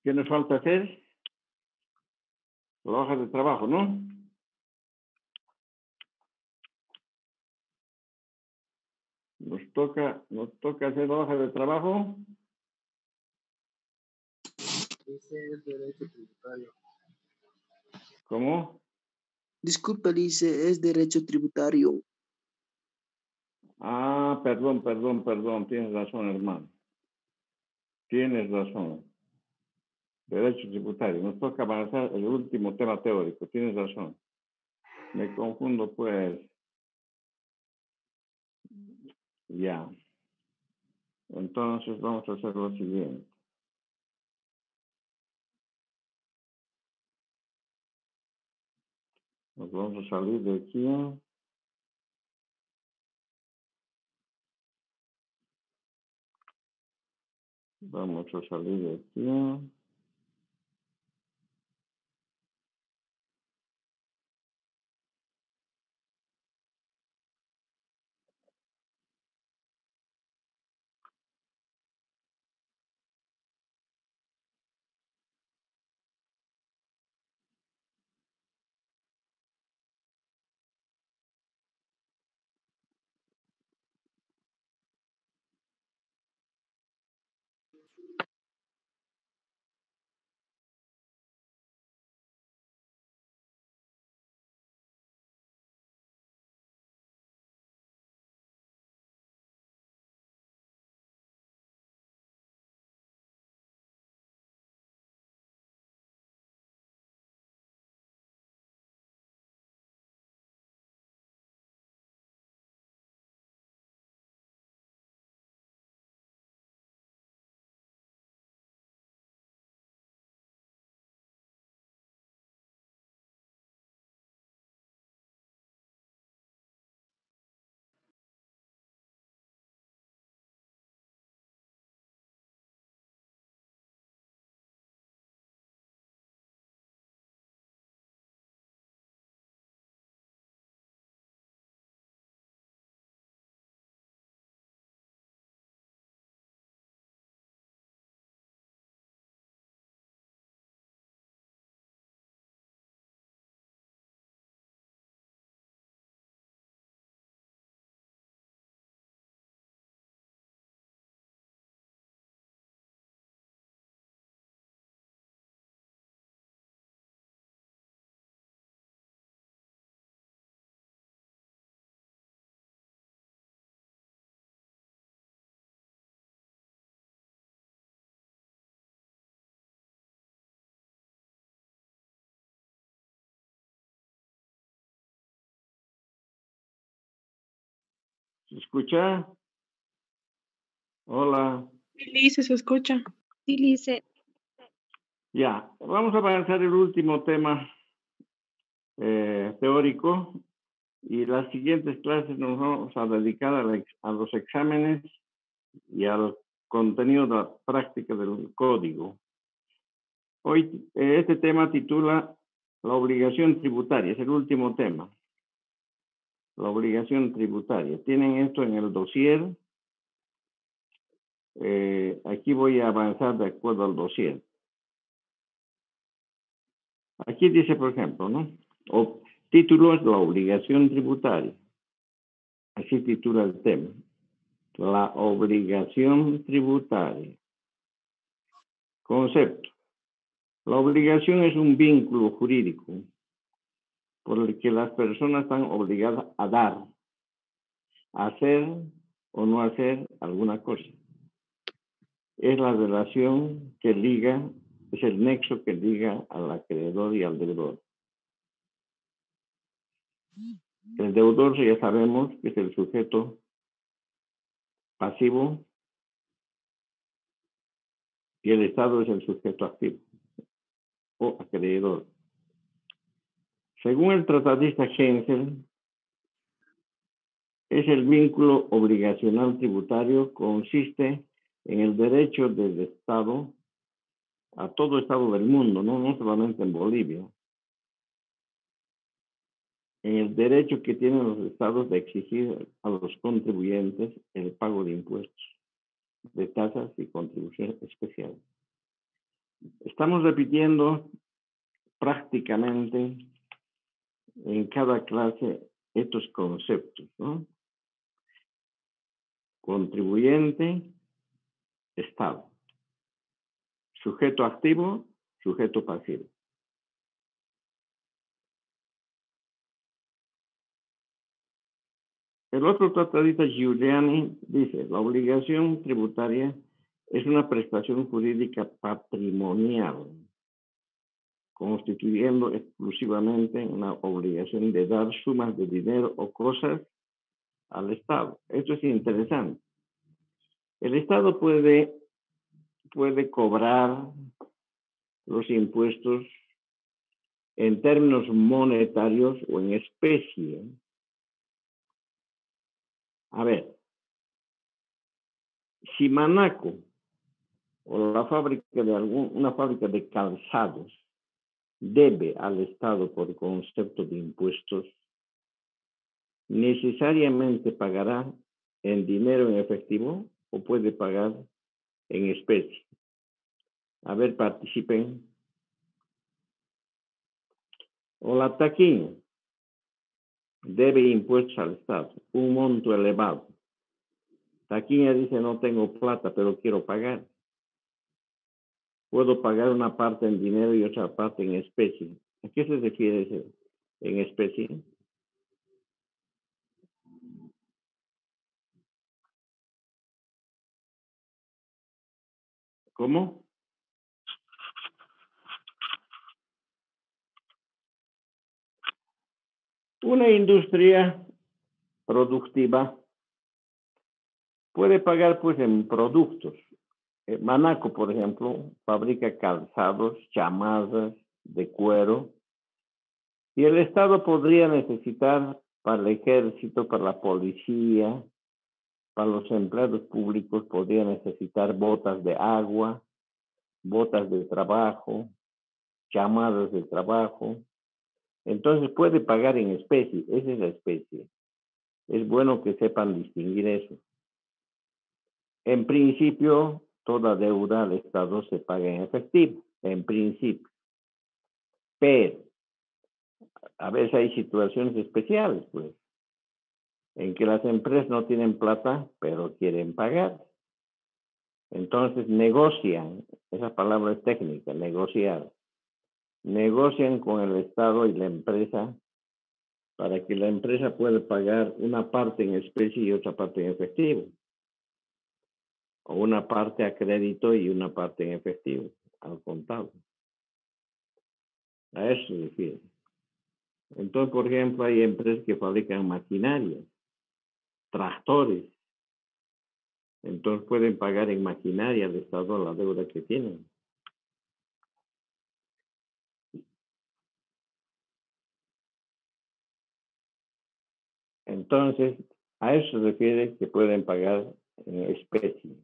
¿Qué nos falta hacer? La hoja de trabajo, ¿no? Nos toca hacer la hoja de trabajo. Dice es derecho tributario. ¿Cómo? Disculpa, dice, es derecho tributario. Ah, perdón. Tienes razón, hermano. Tienes razón. Derecho tributario. Nos toca avanzar el último tema teórico. Tienes razón. Me confundo, pues. Ya. Entonces vamos a hacer lo siguiente. Nos vamos a salir de aquí. Vamos a salir de aquí. ¿Se escucha? Hola. Sí, Lice, se escucha. Sí, Lice. Ya, vamos a avanzar el último tema teórico y las siguientes clases nos vamos a dedicar a los exámenes y al contenido de la práctica del código. Hoy este tema titula la obligación tributaria, es el último tema. La obligación tributaria. Tienen esto en el dossier. Aquí voy a avanzar de acuerdo al dossier. Aquí dice, por ejemplo, ¿no? Título es la obligación tributaria. Así titula el tema. La obligación tributaria. Concepto. La obligación es un vínculo jurídico por el que las personas están obligadas a dar, a hacer o no hacer alguna cosa. Es la relación que liga, es el nexo que liga al acreedor y al deudor. El deudor ya sabemos que es el sujeto pasivo y el Estado es el sujeto activo o acreedor. Según el tratadista Hensel, es el vínculo obligacional tributario, consiste en el derecho del Estado a todo Estado del mundo, no solamente en Bolivia, en el derecho que tienen los Estados de exigir a los contribuyentes el pago de impuestos, de tasas y contribuciones especiales. Estamos repitiendo prácticamente en cada clase estos conceptos, ¿no? Contribuyente, Estado. Sujeto activo, sujeto pasivo. El otro tratadista, Giuliani, dice, la obligación tributaria es una prestación jurídica patrimonial, constituyendo exclusivamente una obligación de dar sumas de dinero o cosas al Estado. Esto es interesante. El Estado puede cobrar los impuestos en términos monetarios o en especie. A ver, si Manaco o la fábrica de una fábrica de calzados debe al Estado por concepto de impuestos, necesariamente pagará en dinero en efectivo o puede pagar en especie. A ver, participen. O la taquilla debe impuestos al Estado, un monto elevado. Taquilla dice, no tengo plata, pero quiero pagar. Puedo pagar una parte en dinero y otra parte en especie. ¿A qué se refiere ese en especie? ¿Cómo? Una industria productiva puede pagar pues en productos. Manaco, por ejemplo, fabrica calzados, chamarras de cuero, y el Estado podría necesitar para el ejército, para la policía, para los empleados públicos, podría necesitar botas de agua, botas de trabajo, chamarras de trabajo. Entonces puede pagar en especie, esa es la especie. Es bueno que sepan distinguir eso. En principio, toda deuda al Estado se paga en efectivo, en principio. Pero a veces hay situaciones especiales, pues, en que las empresas no tienen plata, pero quieren pagar. Entonces negocian, esa palabra es técnica, negociar. Negocian con el Estado y la empresa para que la empresa pueda pagar una parte en especie y otra parte en efectivo. O una parte a crédito y una parte en efectivo, al contado. A eso se refiere. Entonces, por ejemplo, hay empresas que fabrican maquinaria, tractores. Entonces pueden pagar en maquinaria al Estado la deuda que tienen. Entonces, a eso se refiere que pueden pagar en especie.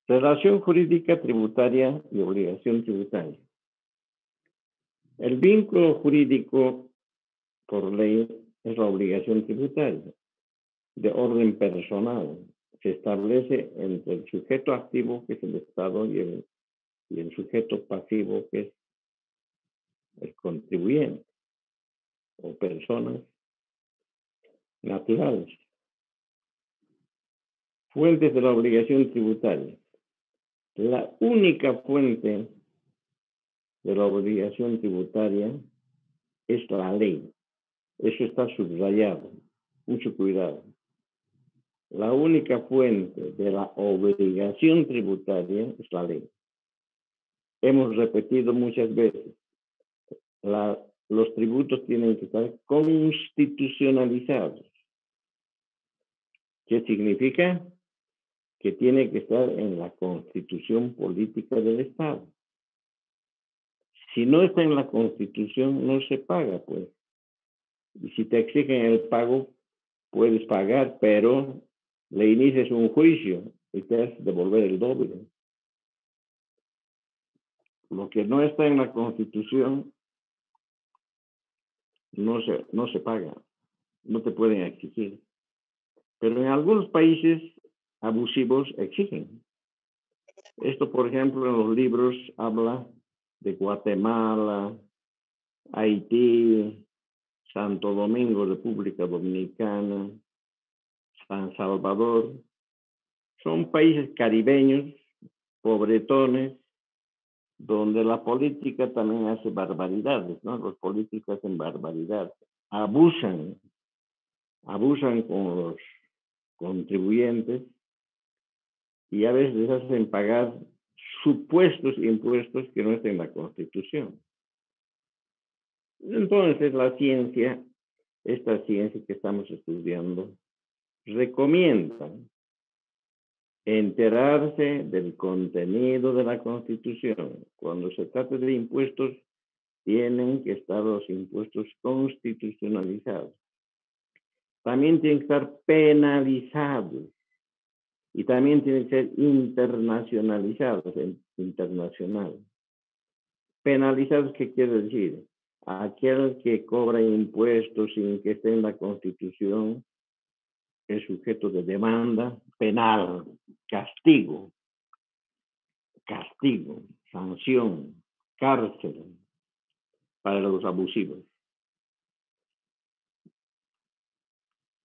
Relación jurídica tributaria y obligación tributaria. El vínculo jurídico por ley es la obligación tributaria de orden personal. Se establece entre el sujeto activo, que es el Estado, y el sujeto pasivo, que es el contribuyente o personas naturales. Fuentes de la obligación tributaria. La única fuente de la obligación tributaria es la ley. Eso está subrayado. Mucho cuidado. La única fuente de la obligación tributaria es la ley. Hemos repetido muchas veces. Los tributos tienen que estar constitucionalizados. ¿Qué significa? Que tiene que estar en la constitución política del Estado. Si no está en la constitución, no se paga, pues. Y si te exigen el pago, puedes pagar, pero le inicias un juicio y te haces devolver el doble. Lo que no está en la constitución no se paga, no te pueden exigir. Pero en algunos países abusivos exigen. Esto, por ejemplo, en los libros habla de Guatemala, Haití, Santo Domingo, República Dominicana, San Salvador. Son países caribeños, pobretones, donde la política también hace barbaridades, ¿no? Los políticos hacen barbaridades, abusan con los contribuyentes y a veces les hacen pagar supuestos impuestos que no están en la Constitución. Entonces la ciencia, esta ciencia que estamos estudiando, recomienda enterarse del contenido de la Constitución. Cuando se trata de impuestos, tienen que estar los impuestos constitucionalizados. También tienen que estar penalizados y también tienen que ser internacionalizados, internacional. Penalizados, ¿qué quiere decir? Aquel que cobra impuestos sin que esté en la Constitución es sujeto de demanda penal, castigo, sanción, cárcel para los abusivos.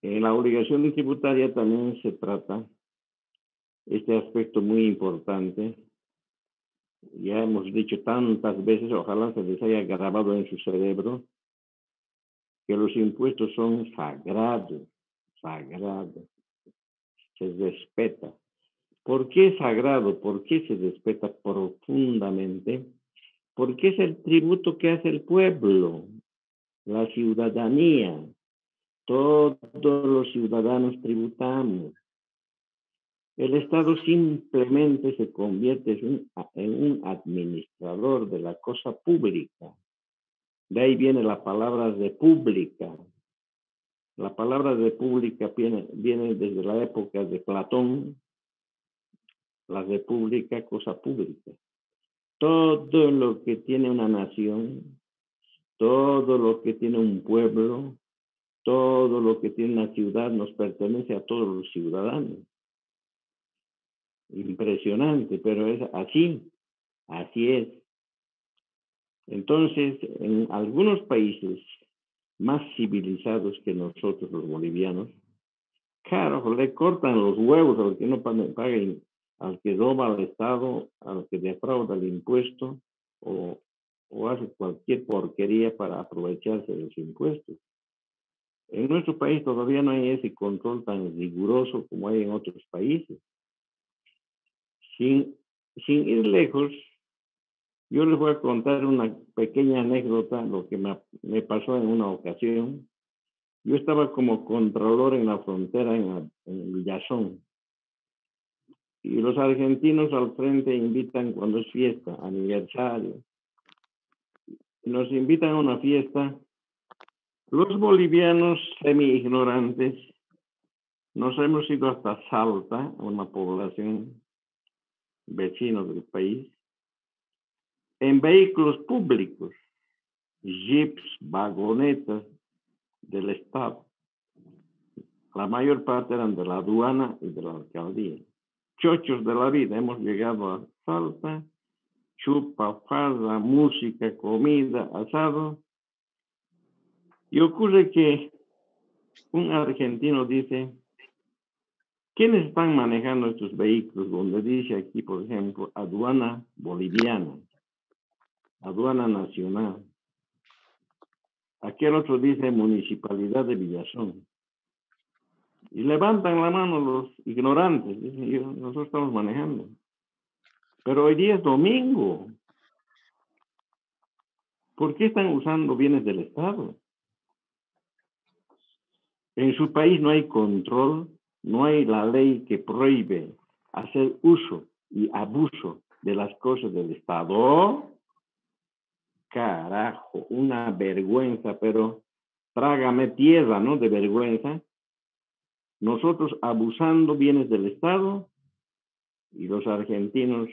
En la obligación tributaria también se trata este aspecto muy importante. Ya hemos dicho tantas veces, ojalá se les haya grabado en su cerebro, que los impuestos son sagrados, se respeta. ¿Por qué es sagrado? ¿Por qué se respeta profundamente? Porque es el tributo que hace el pueblo, la ciudadanía. Todos los ciudadanos tributamos. El Estado simplemente se convierte en un administrador de la cosa pública. De ahí viene la palabra república. La palabra república viene desde la época de Platón. La república, cosa pública. Todo lo que tiene una nación, todo lo que tiene un pueblo, todo lo que tiene una ciudad nos pertenece a todos los ciudadanos. Impresionante, pero es así es. Entonces, en algunos países más civilizados que nosotros, los bolivianos, claro, le cortan los huevos al que no paga, al que roba al Estado, al que defrauda el impuesto o hace cualquier porquería para aprovecharse de los impuestos. En nuestro país todavía no hay ese control tan riguroso como hay en otros países. Sin ir lejos, yo les voy a contar una pequeña anécdota, lo que me pasó en una ocasión. Yo estaba como contralor en la frontera en Villazón. Y los argentinos al frente invitan cuando es fiesta, aniversario. Nos invitan a una fiesta. Los bolivianos semi-ignorantes nos hemos ido hasta Salta, una población vecina del país, en vehículos públicos, jeeps, vagonetas del Estado. La mayor parte eran de la aduana y de la alcaldía. Chochos de la vida, hemos llegado a Salta, chupa, farra, música, comida, asado. Y ocurre que un argentino dice, ¿quiénes están manejando estos vehículos? Donde dice aquí, por ejemplo, aduana boliviana, aduana nacional. Aquel otro dice Municipalidad de Villazón. Y levantan la mano los ignorantes. Dicen, nosotros estamos manejando. Pero hoy día es domingo. ¿Por qué están usando bienes del Estado? En su país no hay control, no hay la ley que prohíbe hacer uso y abuso de las cosas del Estado. Carajo, una vergüenza, pero trágame tierra, ¿no? De vergüenza. Nosotros abusando bienes del Estado y los argentinos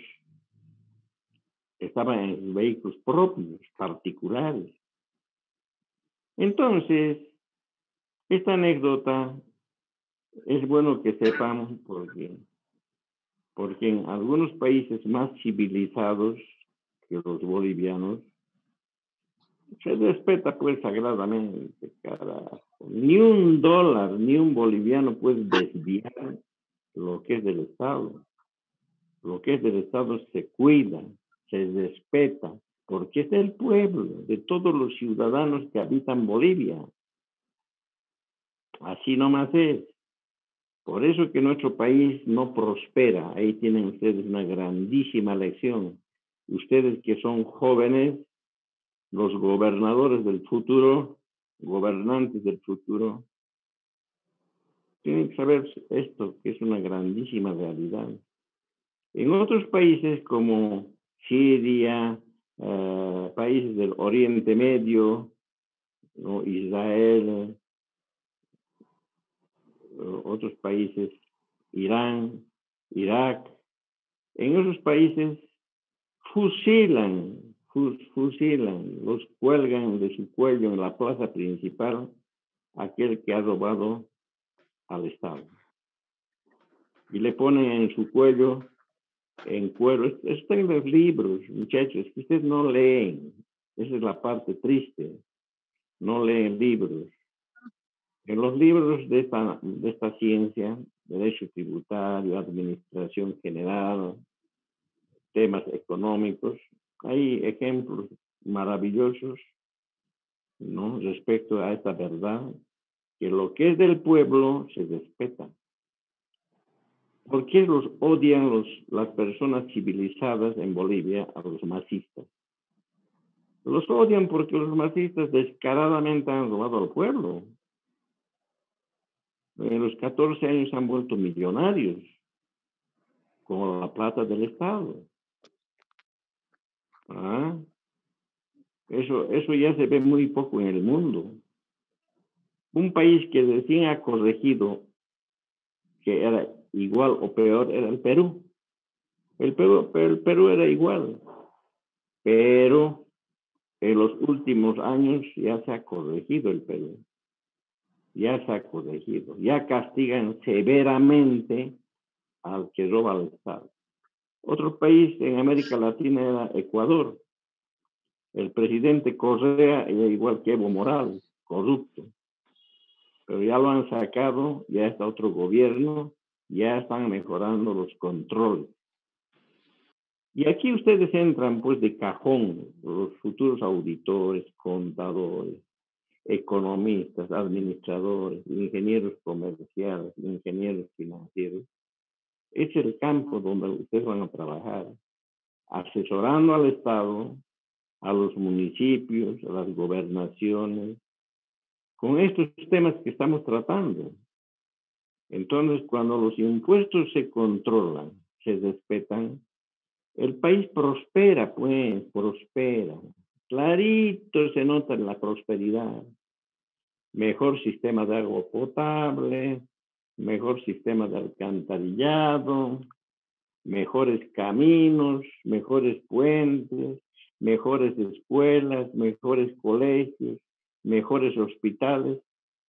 estaban en sus vehículos propios, particulares. Entonces, esta anécdota es bueno que sepamos porque en algunos países más civilizados que los bolivianos, se respeta pues sagradamente, carajo. Ni un dólar, ni un boliviano puede desviar lo que es del Estado. Lo que es del Estado se cuida, se respeta, porque es del pueblo, de todos los ciudadanos que habitan Bolivia. Así nomás es. Por eso que nuestro país no prospera. Ahí tienen ustedes una grandísima lección. Ustedes que son jóvenes, los gobernadores del futuro, gobernantes del futuro, tienen que saber esto, que es una grandísima realidad. En otros países como Siria, países del Oriente Medio, ¿no? Israel, otros países, Irán, Irak, en esos países fusilan, los cuelgan de su cuello en la plaza principal aquel que ha robado al Estado. Y le ponen en su cuello, en cuero. Esto está en los libros, muchachos, que ustedes no leen. Esa es la parte triste. No leen libros. En los libros de esta ciencia, derecho tributario, administración general, temas económicos, hay ejemplos maravillosos, ¿no? Respecto a esta verdad, que lo que es del pueblo se respeta. ¿Por qué los odian las personas civilizadas en Bolivia a los masistas? Los odian porque los masistas descaradamente han robado al pueblo. En los 14 años han vuelto millonarios con la plata del Estado. ¿Ah? Eso ya se ve muy poco en el mundo. Un país que recién ha corregido que era igual o peor era el Perú. El Perú era igual, pero en los últimos años ya se ha corregido el Perú. Ya se ha corregido. Ya castigan severamente al que roba al Estado. Otro país en América Latina era Ecuador. El presidente Correa era igual que Evo Morales, corrupto. Pero ya lo han sacado, ya está otro gobierno, ya están mejorando los controles. Y aquí ustedes entran pues de cajón, los futuros auditores, contadores, economistas, administradores, ingenieros comerciales, ingenieros financieros. Es el campo donde ustedes van a trabajar, asesorando al Estado, a los municipios, a las gobernaciones, con estos temas que estamos tratando. Entonces, cuando los impuestos se controlan, se respetan, el país prospera, pues, prospera. Clarito se nota en la prosperidad. Mejor sistema de agua potable, mejor sistema de alcantarillado, mejores caminos, mejores puentes, mejores escuelas, mejores colegios, mejores hospitales.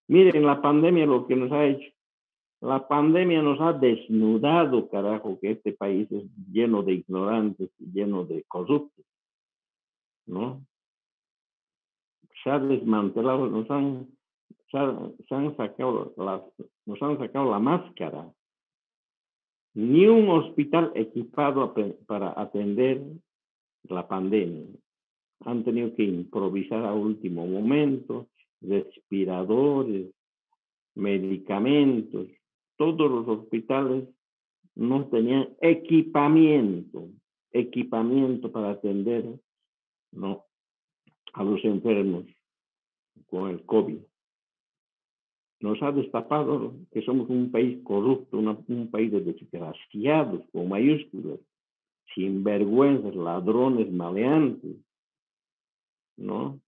Miren la pandemia lo que nos ha hecho. La pandemia nos ha desnudado, carajo, que este país es lleno de ignorantes, lleno de corruptos, ¿no? Se ha desmantelado, nos han sacado la máscara. Ni un hospital equipado para atender la pandemia. Han tenido que improvisar a último momento, respiradores, medicamentos. Todos los hospitales no tenían equipamiento para atender, ¿no?, a los enfermos con el COVID. Nos ha destapado que somos un país corrupto, un país de desgraciados, con mayúsculas, sinvergüenzas, ladrones, maleantes, ¿no?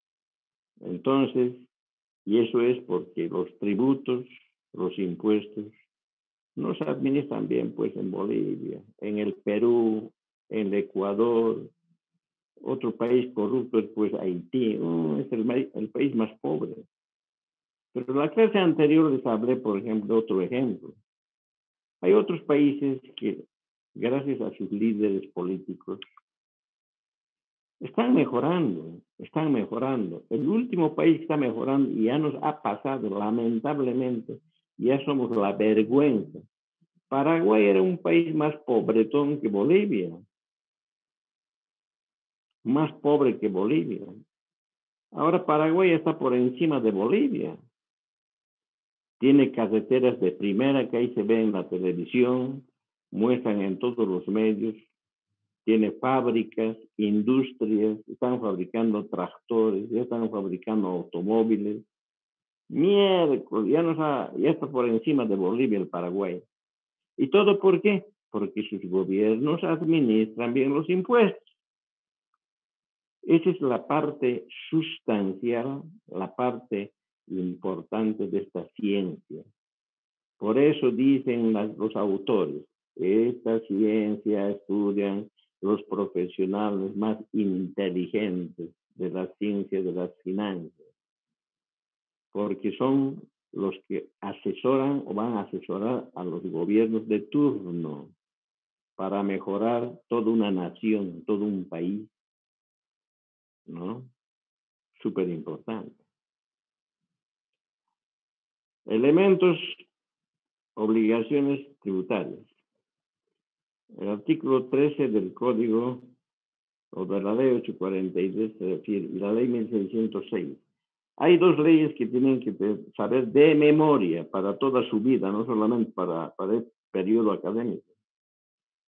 Entonces, y eso es porque los tributos, los impuestos, no se administran bien, pues, en Bolivia, en el Perú, en el Ecuador. Otro país corrupto es, pues, Haití. Es el país más pobre. Pero la clase anterior les hablé, por ejemplo, de otro ejemplo. Hay otros países que, gracias a sus líderes políticos, están mejorando, están mejorando. El último país que está mejorando y ya nos ha pasado, lamentablemente, ya somos la vergüenza. Paraguay era un país más pobretón que Bolivia, más pobre que Bolivia. Ahora Paraguay está por encima de Bolivia. Tiene carreteras de primera que ahí se ve en la televisión, muestran en todos los medios. Tiene fábricas, industrias, están fabricando tractores, ya están fabricando automóviles. Miércoles, ya está por encima de Bolivia el Paraguay. ¿Y todo por qué? Porque sus gobiernos administran bien los impuestos. Esa es la parte sustancial, la parte importante de esta ciencia. Por eso dicen los autores, esta ciencia estudian los profesionales más inteligentes de la ciencia de las finanzas, porque son los que asesoran o van a asesorar a los gobiernos de turno para mejorar toda una nación, todo un país, ¿no? Súper importante. Elementos, obligaciones tributarias. El artículo 13 del Código o de la Ley 843 se refiere, y la Ley 1606. Hay dos leyes que tienen que saber de memoria para toda su vida, no solamente para el periodo académico.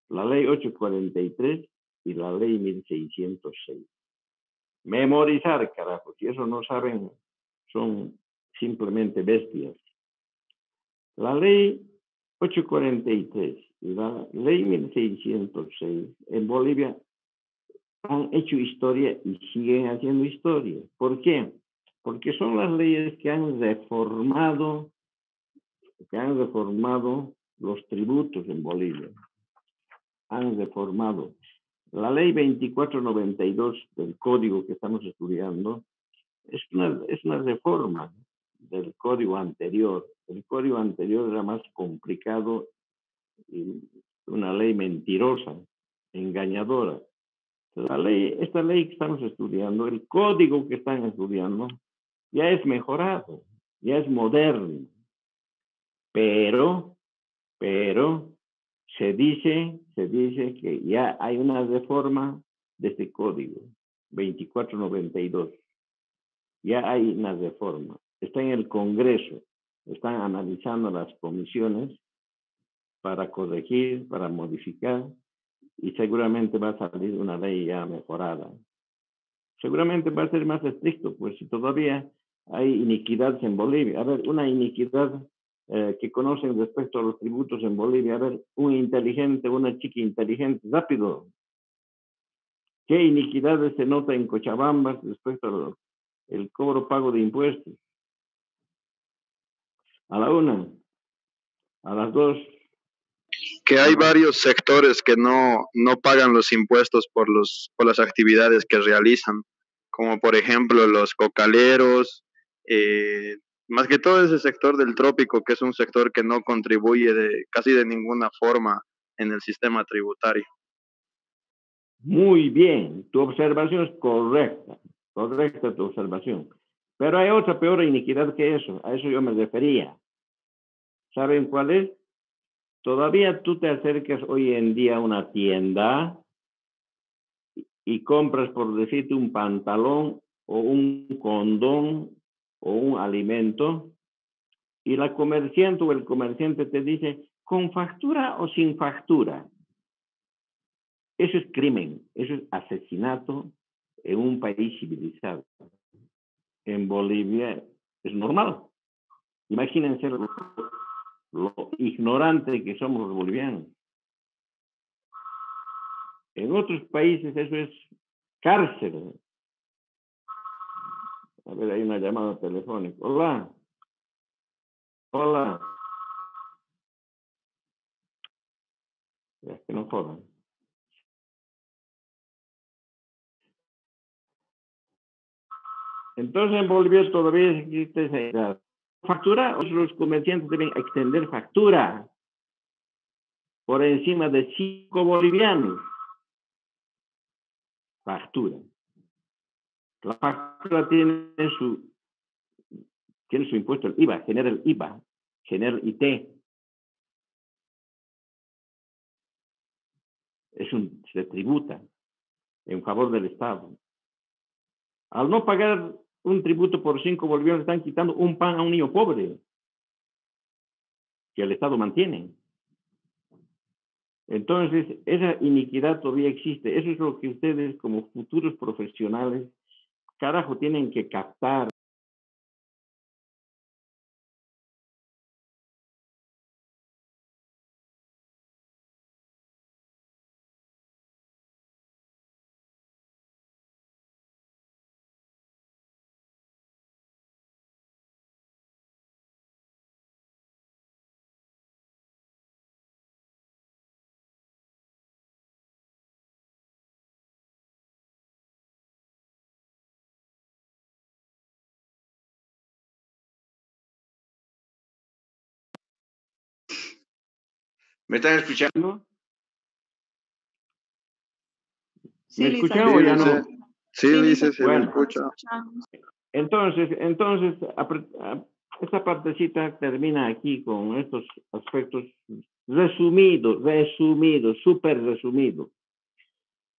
La Ley 843 y la Ley 1606. Memorizar, carajo, si eso no saben, son simplemente bestias. La Ley 843 y la Ley 1606 en Bolivia han hecho historia y siguen haciendo historia. ¿Por qué? Porque son las leyes que han reformado los tributos en Bolivia. Han reformado. La ley 2492 del código que estamos estudiando es una reforma del código anterior. El código anterior era más complicado y una ley mentirosa, engañadora. Esta ley que estamos estudiando, el código que están estudiando, ya es mejorado, ya es moderno. Pero se dice que ya hay una reforma de este código, 2492. Ya hay una reforma. Está en el Congreso. Están analizando las comisiones para corregir, para modificar, y seguramente va a salir una ley ya mejorada. Seguramente va a ser más estricto, pues si todavía hay iniquidades en Bolivia. A ver, una iniquidad que conocen respecto a los tributos en Bolivia. A ver, un inteligente, una chica inteligente, rápido. ¿Qué iniquidades se nota en Cochabamba respecto al cobro pago de impuestos? A la una, a las dos. Que hay varios sectores que no pagan los impuestos por las actividades que realizan, como por ejemplo los cocaleros, más que todo ese sector del trópico, que es un sector que no contribuye casi de ninguna forma en el sistema tributario. Muy bien, tu observación es correcta tu observación. Pero hay otra peor iniquidad que eso, a eso yo me refería. ¿Saben cuál es? Todavía tú te acercas hoy en día a una tienda y compras, por decirte, un pantalón o un condón o un alimento, y la comerciante o el comerciante te dice, ¿con factura o sin factura? Eso es crimen, eso es asesinato en un país civilizado. En Bolivia es normal. Imagínense lo ignorante que somos los bolivianos. En otros países eso es cárcel. A ver, hay una llamada telefónica. Hola. Hola. Es que no jodan. Entonces en Bolivia todavía existe esa edad. Factura, los comerciantes deben extender factura. por encima de 5 bolivianos, factura. La factura tiene su impuesto, el IVA, genera el IVA, genera el IT. Se tributa en favor del Estado. Al no pagar un tributo por 5 bolivianos, están quitando un pan a un niño pobre que el Estado mantiene. Entonces, esa iniquidad todavía existe. Eso es lo que ustedes, como futuros profesionales, carajo, tienen que captar. ¿Me están escuchando? ¿Me Sí, escuchan o ya no? Sí, dice, se me Bueno. escucha. Entonces, esta partecita termina aquí con estos aspectos resumidos, súper resumidos.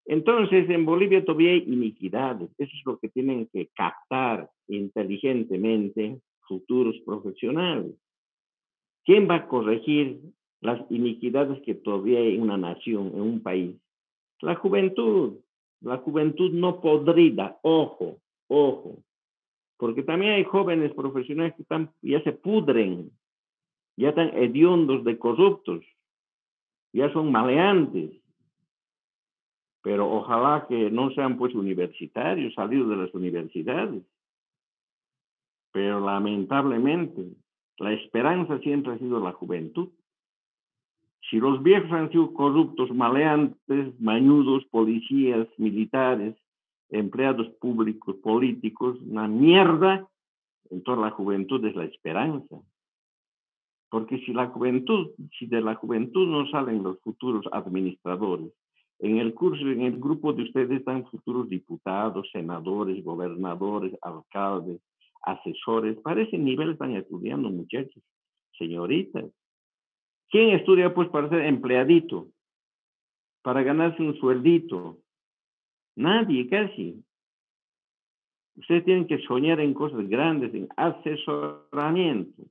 Entonces, en Bolivia todavía hay iniquidades. Eso es lo que tienen que captar inteligentemente futuros profesionales. ¿Quién va a corregir las iniquidades que todavía hay en una nación, en un país? La juventud no podrida, ojo, porque también hay jóvenes profesionales que ya se pudren, ya están hediondos de corruptos, ya son maleantes, pero ojalá que no sean pues universitarios, salidos de las universidades, pero lamentablemente la esperanza siempre ha sido la juventud. Si los viejos han sido corruptos, maleantes, mañudos, policías, militares, empleados públicos, políticos, una mierda, entonces la juventud es la esperanza. Porque si de la juventud no salen los futuros administradores, en el grupo de ustedes están futuros diputados, senadores, gobernadores, alcaldes, asesores. Para ese nivel están estudiando, muchachos, señoritas. ¿Quién estudia pues para ser empleadito? Para ganarse un sueldito. Nadie, casi. Ustedes tienen que soñar en cosas grandes, en asesoramiento,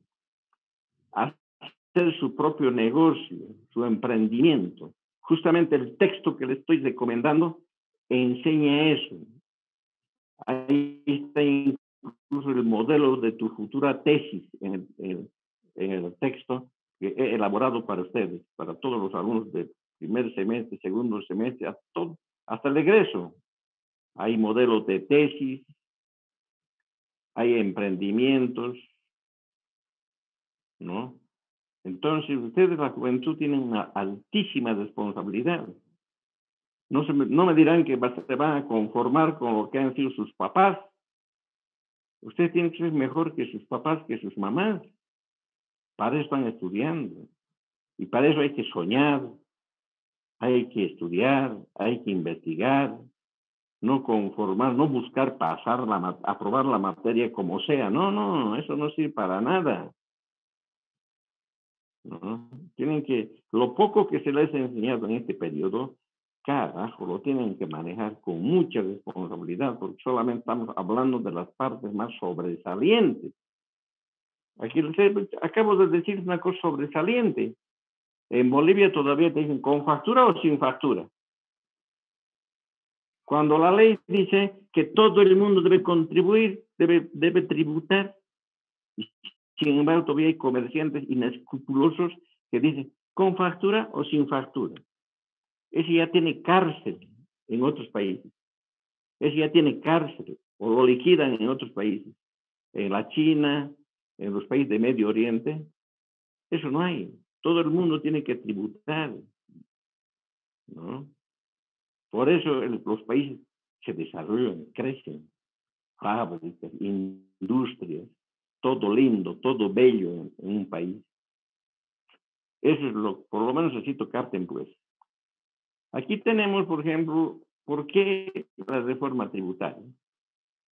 hacer su propio negocio, su emprendimiento. Justamente el texto que les estoy recomendando enseña eso. Ahí está incluso el modelo de tu futura tesis en el texto que he elaborado para ustedes, para todos los alumnos de primer semestre, segundo semestre, hasta el egreso. Hay modelos de tesis, hay emprendimientos, ¿no? Entonces, ustedes, la juventud, tienen una altísima responsabilidad. No me dirán que se van a conformar con lo que han sido sus papás. Ustedes tienen que ser mejor que sus papás, que sus mamás. Para eso están estudiando. Y para eso hay que soñar, hay que estudiar, hay que investigar, no conformar, no buscar aprobar la materia como sea. No, eso no sirve para nada. ¿No? Lo poco que se les ha enseñado en este periodo, carajo, lo tienen que manejar con mucha responsabilidad, porque solamente estamos hablando de las partes más sobresalientes. Aquí acabo de decir una cosa sobresaliente. En Bolivia todavía te dicen con factura o sin factura. Cuando la ley dice que todo el mundo debe contribuir, debe tributar, sin embargo todavía hay comerciantes inescrupulosos que dicen con factura o sin factura. Ese ya tiene cárcel en otros países. Ese ya tiene cárcel o lo liquidan en otros países. En la China, en los países de Medio Oriente, eso no hay. Todo el mundo tiene que tributar, ¿no? Por eso los países se desarrollan, crecen, fábricas, industrias, todo lindo, todo bello en un país. Eso es por lo menos así capten, pues. Aquí tenemos, por ejemplo, ¿por qué la reforma tributaria?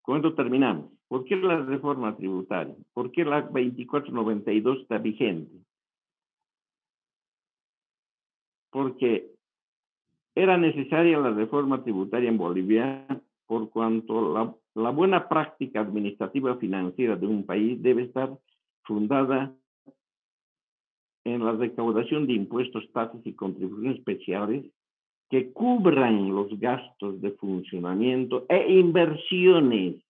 Con esto terminamos. ¿Por qué la reforma tributaria? ¿Por qué la 2492 está vigente? Porque era necesaria la reforma tributaria en Bolivia por cuanto la buena práctica administrativa financiera de un país debe estar fundada en la recaudación de impuestos, tasas y contribuciones especiales que cubran los gastos de funcionamiento e inversiones.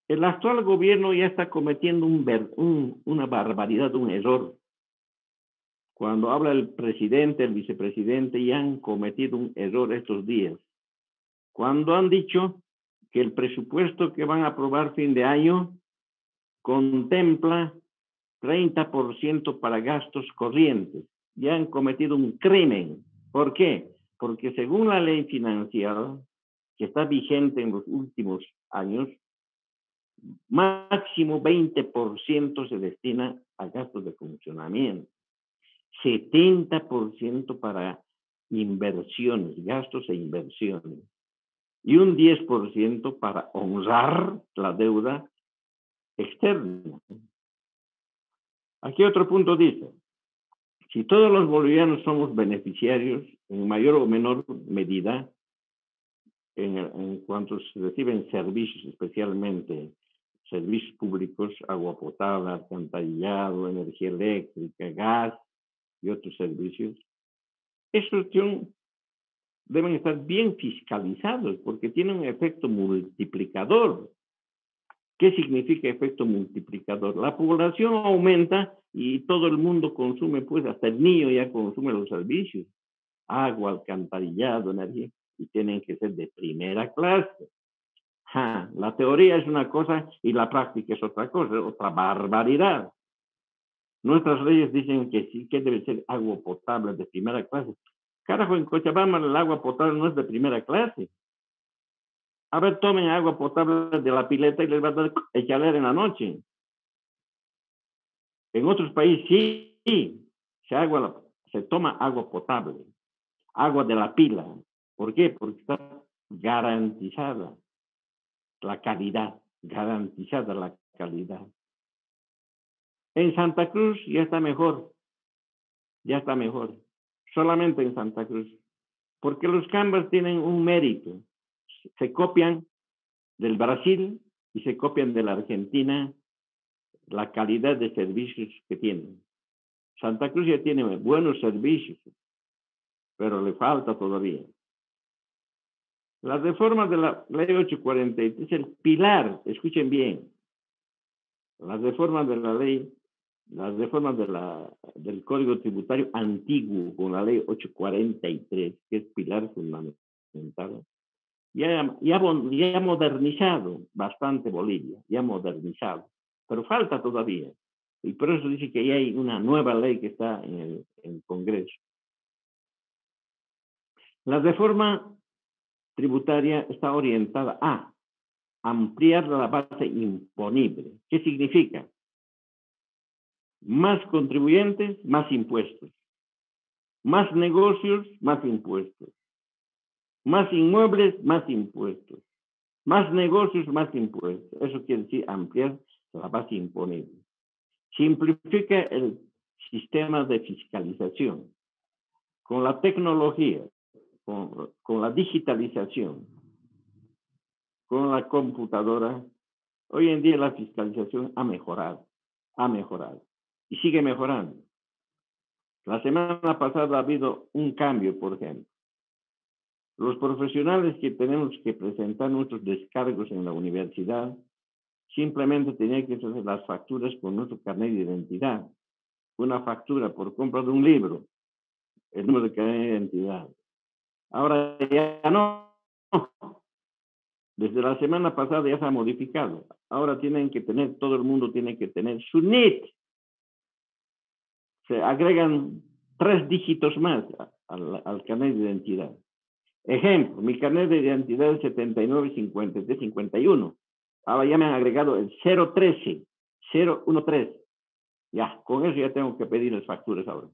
El actual gobierno ya está cometiendo una barbaridad, un error. Cuando habla el presidente, el vicepresidente, ya han cometido un error estos días. Cuando han dicho que el presupuesto que van a aprobar fin de año contempla 30% para gastos corrientes. Ya han cometido un crimen. ¿Por qué? Porque según la ley financiera que está vigente en los últimos años, máximo 20% se destina a gastos de funcionamiento, 70% para inversiones, gastos e inversiones, y un 10% para honrar la deuda externa. Aquí otro punto dice, si todos los bolivianos somos beneficiarios en mayor o menor medida en cuanto se reciben servicios, especialmente servicios públicos, agua potable, alcantarillado, energía eléctrica, gas y otros servicios, estos deben estar bien fiscalizados porque tienen un efecto multiplicador. ¿Qué significa efecto multiplicador? La población aumenta y todo el mundo consume, pues hasta el niño ya consume los servicios, agua, alcantarillado, energía, y tienen que ser de primera clase. La teoría es una cosa y la práctica es otra cosa, otra barbaridad. Nuestras leyes dicen que sí, que debe ser agua potable de primera clase. Carajo, en Cochabamba el agua potable no es de primera clase. A ver, tomen agua potable de la pileta y les va a dar echarle en la noche. En otros países sí, se toma agua potable, agua de la pila. ¿Por qué? Porque está garantizada la calidad, garantizada la calidad. En Santa Cruz ya está mejor, solamente en Santa Cruz, porque los cambas tienen un mérito, se copian del Brasil y se copian de la Argentina la calidad de servicios que tienen. Santa Cruz ya tiene buenos servicios, pero le falta todavía. La reforma de la ley 843 es el pilar, escuchen bien, la reforma de la ley, del Código Tributario antiguo con la ley 843, que es pilar fundamental, ya ha modernizado bastante Bolivia, ya ha modernizado, pero falta todavía. Y por eso dice que ya hay una nueva ley que está en el Congreso. La reforma tributaria está orientada a ampliar la base imponible. ¿Qué significa? Más contribuyentes, más impuestos. Más negocios, más impuestos. Más inmuebles, más impuestos. Más negocios, más impuestos. Eso quiere decir ampliar la base imponible. Simplifica el sistema de fiscalización. Con la tecnología, con la digitalización, con la computadora, hoy en día la fiscalización ha mejorado y sigue mejorando. La semana pasada ha habido un cambio, por ejemplo. Los profesionales que tenemos que presentar nuestros descargos en la universidad simplemente tenían que hacer las facturas con nuestro carnet de identidad. Una factura por compra de un libro, el número de carnet de identidad. Ahora ya no. Desde la semana pasada ya se ha modificado. Ahora todo el mundo tiene que tener su NIT. Se agregan 3 dígitos más al carnet de identidad. Ejemplo, mi carnet de identidad es 795351. Ahora ya me han agregado el 013. Ya, con eso ya tengo que pedir las facturas ahora.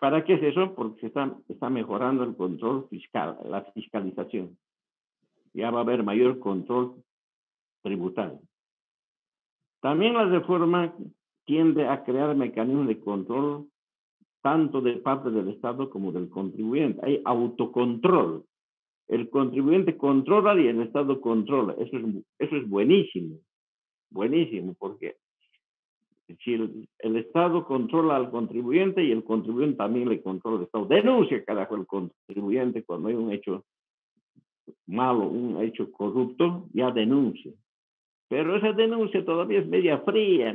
¿Para qué es eso? Porque está mejorando el control fiscal, la fiscalización. Ya va a haber mayor control tributario. También la reforma tiende a crear mecanismos de control tanto de parte del Estado como del contribuyente. Hay autocontrol. El contribuyente controla y el Estado controla. Eso es buenísimo. Buenísimo, porque si el Estado controla al contribuyente y el contribuyente también le controla al Estado. Denuncia, carajo, el contribuyente cuando hay un hecho malo, un hecho corrupto, ya denuncia. Pero esa denuncia todavía es media fría.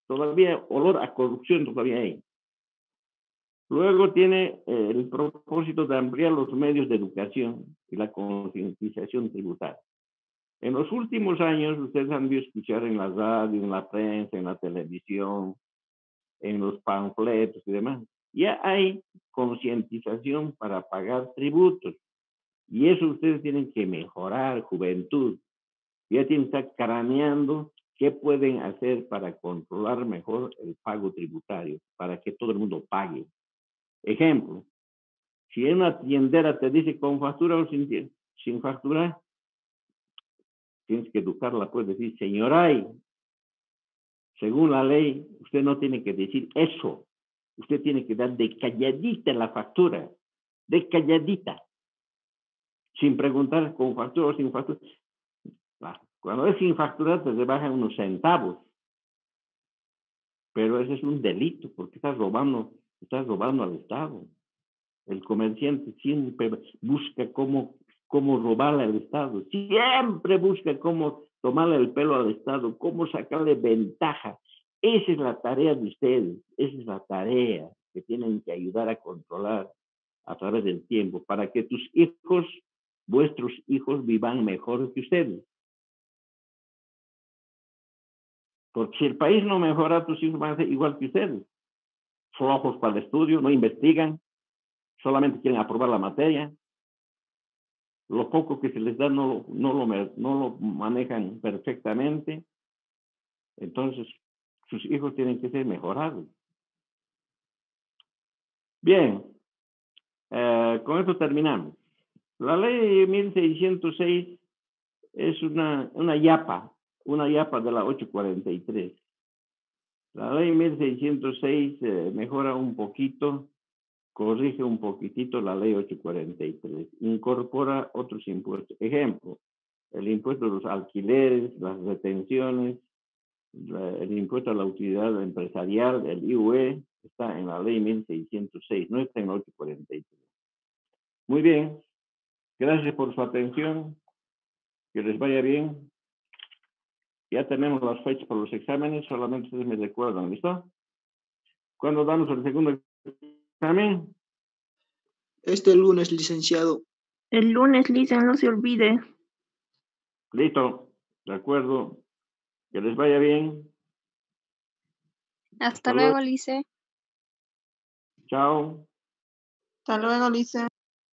Todavía olor a corrupción todavía hay. Luego tiene el propósito de ampliar los medios de educación y la concientización tributaria. En los últimos años, ustedes han visto escuchar en la radio, en la prensa, en la televisión, en los panfletos y demás. Ya hay concientización para pagar tributos. Y eso ustedes tienen que mejorar, juventud. Ya tienen que estar craneando qué pueden hacer para controlar mejor el pago tributario, para que todo el mundo pague. Ejemplo, si una tiendera te dice con factura o sin factura, tienes que educarla, puedes decir, señora, según la ley, usted no tiene que decir eso. Usted tiene que dar de calladita la factura, de calladita, sin preguntar con factura o sin factura. Cuando es sin factura te rebajan unos centavos, pero ese es un delito porque estás robando al Estado. El comerciante siempre busca cómo robarle al Estado, siempre busca cómo tomarle el pelo al Estado, cómo sacarle ventaja. Esa es la tarea de ustedes, esa es la tarea que tienen que ayudar a controlar a través del tiempo, para que tus hijos, vuestros hijos, vivan mejor que ustedes. Porque si el país no mejora, tus hijos van a ser igual que ustedes. Flojos para el estudio, no investigan, solamente quieren aprobar la materia. Lo poco que se les da no lo manejan perfectamente. Entonces, sus hijos tienen que ser mejorados. Bien, con esto terminamos. La ley 1606 es una yapa de la 843. La ley 1606 mejora un poquito, corrige un poquitito la ley 843, incorpora otros impuestos. Ejemplo, el impuesto a los alquileres, las retenciones, el impuesto a la utilidad empresarial, el IUE, está en la ley 1606, no está en la 843. Muy bien, gracias por su atención, que les vaya bien. Ya tenemos las fechas para los exámenes, solamente ustedes me recuerdan, ¿listo? ¿Cuándo damos el segundo examen? Este lunes, licenciado. El lunes, Lisa, no se olvide. Listo, de acuerdo. Que les vaya bien. Hasta luego, Lice. Chao. Hasta luego, Lisa.